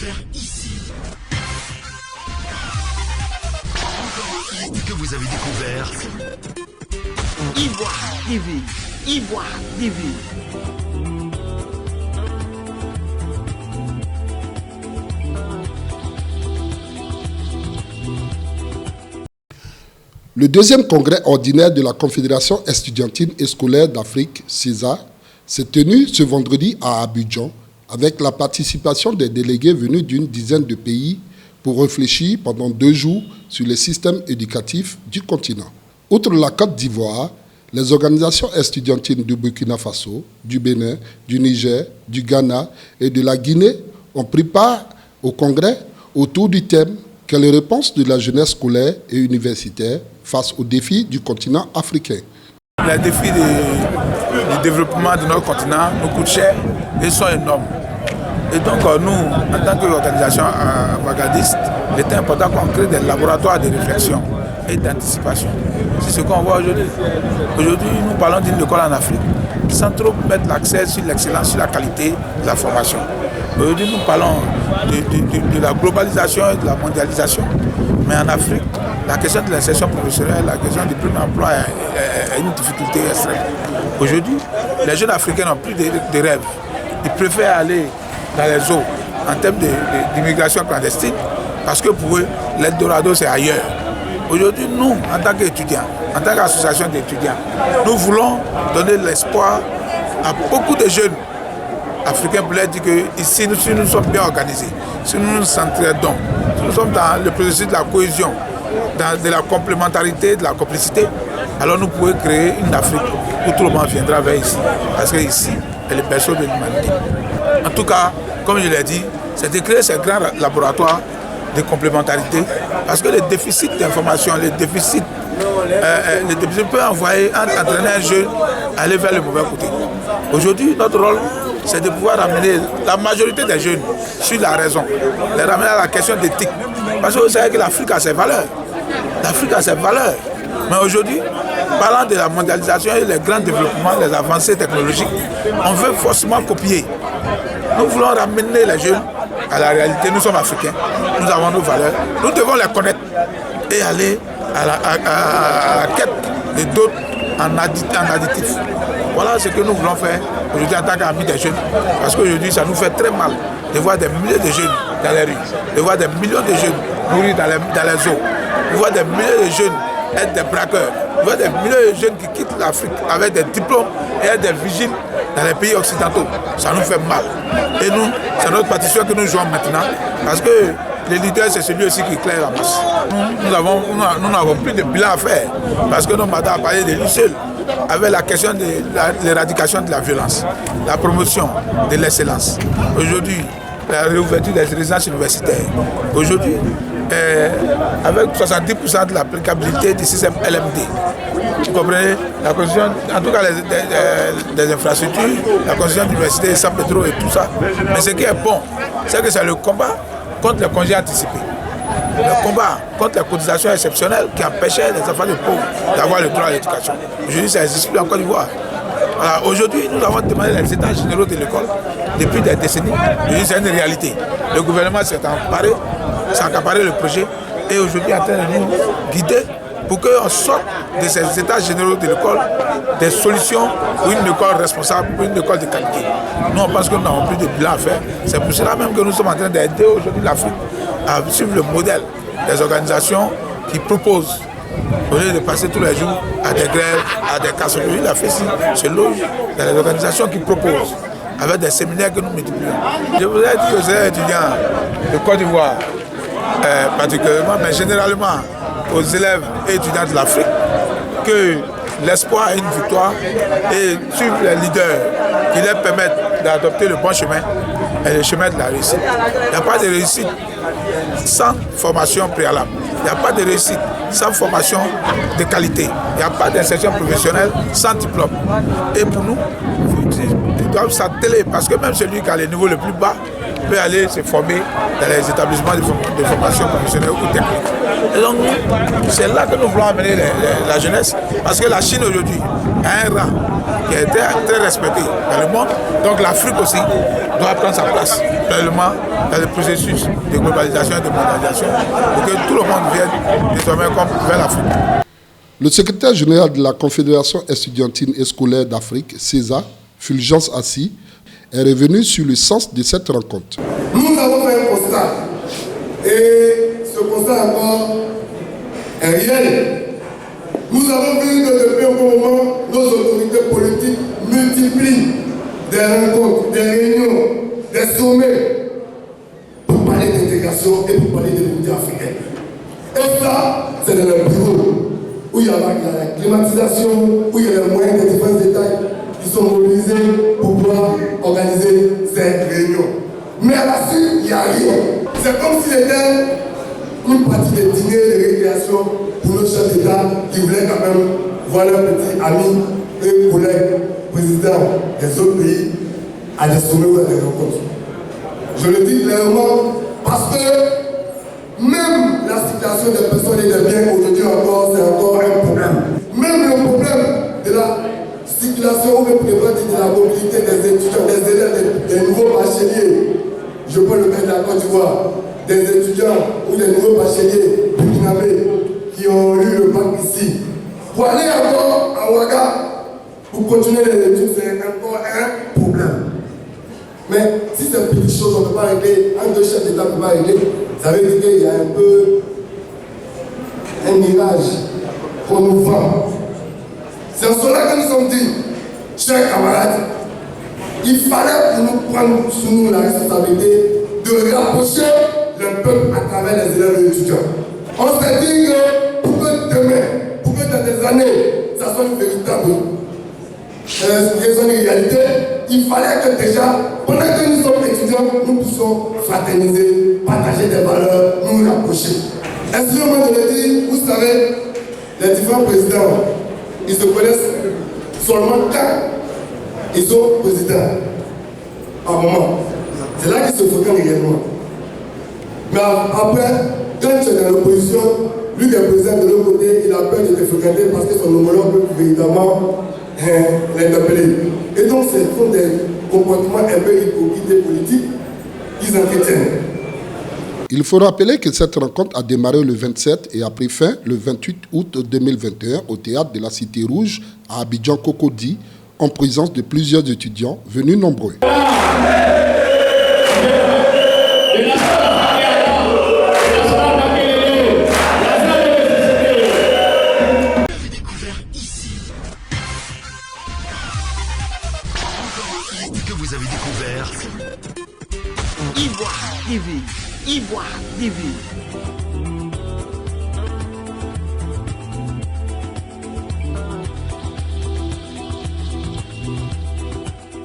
découvert ici. Que vous avez découvert Ivoire TV. Ivoire TV. Le deuxième congrès ordinaire de la Confédération estudiantine et scolaire d'Afrique, CESA, s'est tenu ce vendredi à Abidjan avec la participation des délégués venus d'une dizaine de pays pour réfléchir pendant 2 jours sur les systèmes éducatifs du continent. Outre la Côte d'Ivoire, les organisations estudiantines du Burkina Faso, du Bénin, du Niger, du Ghana et de la Guinée ont pris part au congrès autour du thème « Quelle réponse de la jeunesse scolaire et universitaire face aux défis du continent africain ?» Les défis du développement de notre continent nous coûtent cher et sont énormes. Et donc nous, en tant qu'organisation avant-gardiste, il est important qu'on crée des laboratoires de réflexion et d'anticipation. C'est ce qu'on voit aujourd'hui. Aujourd'hui, nous parlons d'une école en Afrique sans trop mettre l'accent sur l'excellence, sur la qualité de la formation. Aujourd'hui, nous parlons de la globalisation et de la mondialisation. Mais en Afrique, la question de l'insertion professionnelle, la question du plein emploi est une difficulté extrême. Aujourd'hui, les jeunes Africains n'ont plus de rêves. Ils préfèrent aller dans les eaux en termes d'immigration clandestine parce que pour eux, l'Eldorado c'est ailleurs. Aujourd'hui, nous, en tant qu'étudiants, en tant qu'association d'étudiants, nous voulons donner l'espoir à beaucoup de jeunes Africains pour leur dire que ici, si nous sommes bien organisés, si nous nous s'entraidons, si nous sommes dans le processus de la cohésion, de la complémentarité, de la complicité, alors nous pouvons créer une Afrique où tout le monde viendra vers ici. Parce que ici, est le berceau de l'humanité. En tout cas, comme je l'ai dit, c'est de créer ces grands laboratoires de complémentarité, parce que les déficits d'information, les déficits peuvent entraîner un jeune à aller vers le mauvais côté. Aujourd'hui, notre rôle, c'est de pouvoir ramener la majorité des jeunes sur la raison, les ramener à la question d'éthique. Parce que vous savez que l'Afrique a ses valeurs. L'Afrique a ses valeurs. Mais aujourd'hui, parlant de la mondialisation et les grands développements, les avancées technologiques, on veut forcément copier. Nous voulons ramener les jeunes à la réalité. Nous sommes africains, nous avons nos valeurs, nous devons les connaître et aller à la quête de d'autres en additif. Voilà ce que nous voulons faire aujourd'hui en tant qu'amis des jeunes, parce qu'aujourd'hui ça nous fait très mal de voir des milliers de jeunes dans les rues, de voir des millions de jeunes mourir dans les eaux, de voir des milliers de jeunes être des braqueurs, de voir des milliers de jeunes qui quittent l'Afrique avec des diplômes et être des vigiles dans les pays occidentaux. Ça nous fait mal. Et nous, c'est notre partition que nous jouons maintenant, parce que le leader, c'est celui aussi qui éclaire la masse. Nous n'avons plus de bilan à faire, parce que nos mandats a parlé de lui seul, avec la question de l'éradication de la violence, la promotion de l'excellence. Aujourd'hui, la réouverture des résidences universitaires. Aujourd'hui, avec 70% de l'applicabilité du système LMD. Vous comprenez? La construction, en tout cas des infrastructures, la construction d'universités, sans pétrole et tout ça. Mais ce qui est bon, c'est que c'est le combat contre les congés anticipés. Le combat contre les cotisations exceptionnelles qui empêchaient les enfants de pauvres d'avoir le droit à l'éducation. Aujourd'hui, ça n'existe plus en Côte d'Ivoire. Voilà. Aujourd'hui, nous avons demandé les états généraux de l'école depuis des décennies. Aujourd'hui, c'est une réalité. Le gouvernement s'est accaparé le projet et aujourd'hui est en train de nous guider pour qu'on sorte de ces états généraux de l'école des solutions pour une école responsable, pour une école de qualité. Nous, on pense que nous n'avons plus de bilan à faire. C'est pour cela même que nous sommes en train d'aider aujourd'hui l'Afrique à suivre le modèle des organisations qui proposent, au lieu de passer tous les jours à des grèves, à des casseries, il a fait ce loge dans les organisations qui proposent, avec des séminaires que nous multiplions. Je vous ai dit aux élèves étudiants de Côte d'Ivoire, particulièrement, mais généralement aux élèves et étudiants de l'Afrique, que l'espoir est une victoire et suivre les leaders qui leur permettent d'adopter le bon chemin et le chemin de la réussite. Il n'y a pas de réussite sans formation préalable. Il n'y a pas de réussite sans formation de qualité. Il n'y a pas d'insertion professionnelle sans diplôme. Et pour nous, ils doivent s'atteler parce que même celui qui a le niveau le plus bas peut aller se former dans les établissements de formation professionnelle ou technique. Et donc, c'est là que nous voulons amener la jeunesse, parce que la Chine aujourd'hui a un rang qui a été très respecté dans le monde. Donc l'Afrique aussi doit prendre sa place pleinement dans le processus de globalisation et de mondialisation pour que tout le monde vienne désormais vers l'Afrique. Le secrétaire général de la Confédération estudiantine et scolaire d'Afrique, CESA, Fulgence Assi, est revenu sur le sens de cette rencontre. Nous avons fait un constat et ce constat encore est réel. Nous avons vu que depuis un bon moment, nos autorités politiques multiplient des rencontres, des réunions, des sommets pour parler d'intégration et pour parler de l'unité africaine. Et ça, c'est dans le bureau où il y a la climatisation, où il y a les moyens des différents États qui sont mobilisés pour pouvoir organiser ces réunions. Mais à la suite, il n'y a rien. C'est comme si c'était une partie de dîner de récréation pour nos chefs d'État qui voulaient quand même voir leurs petits amis et collègues présidents des autres pays à des sommets ou à des rencontres. Je le dis clairement parce que même la situation des personnes et des biens aujourd'hui encore, c'est encore un problème. Même le problème de la circulation ou même de la mobilité des étudiants, des élèves, des nouveaux bacheliers. Je prends le cas de la Côte d'Ivoire, des étudiants ou des nouveaux bacheliers burkinabés qui ont eu le bac ici. Pour aller encore à Ouaga, pour continuer les études, c'est encore un problème. Mais si ces petites choses, on ne peut pas régler, un deux chefs d'État ne peut pas régler, ça veut dire qu'il y a un peu un mirage qu'on nous vend. C'est en cela que nous sommes dit, chers camarades, il fallait pour nous prendre sous nous la responsabilité de rapprocher le peuple à travers les élèves et les étudiants. On s'est dit que pour que demain, pour que dans des années, ça soit une véritable réalité, il fallait que déjà, pendant que nous sommes étudiants, nous puissions fraterniser, partager des valeurs, nous rapprocher. Excusez-moi de le dire, vous savez, les différents présidents, ils se connaissent seulement quand ils sont présidents. Par moment. C'est là qu'ils se fréquentent réellement. Mais après, quand tu es dans l'opposition, lui qui est président de l'autre côté, il a peur de te fréquenter parce que son homologue peut évidemment l'interpeller. Et donc, ce sont des comportements un peu hypocrites et politiques qu'ils entretiennent. Il faut rappeler que cette rencontre a démarré le 27 et a pris fin le 28 août 2021 au théâtre de la Cité Rouge à Abidjan-Cocody, en présence de plusieurs étudiants venus nombreux. Que vous avez découvert Ivoire TV. Ivoire TV.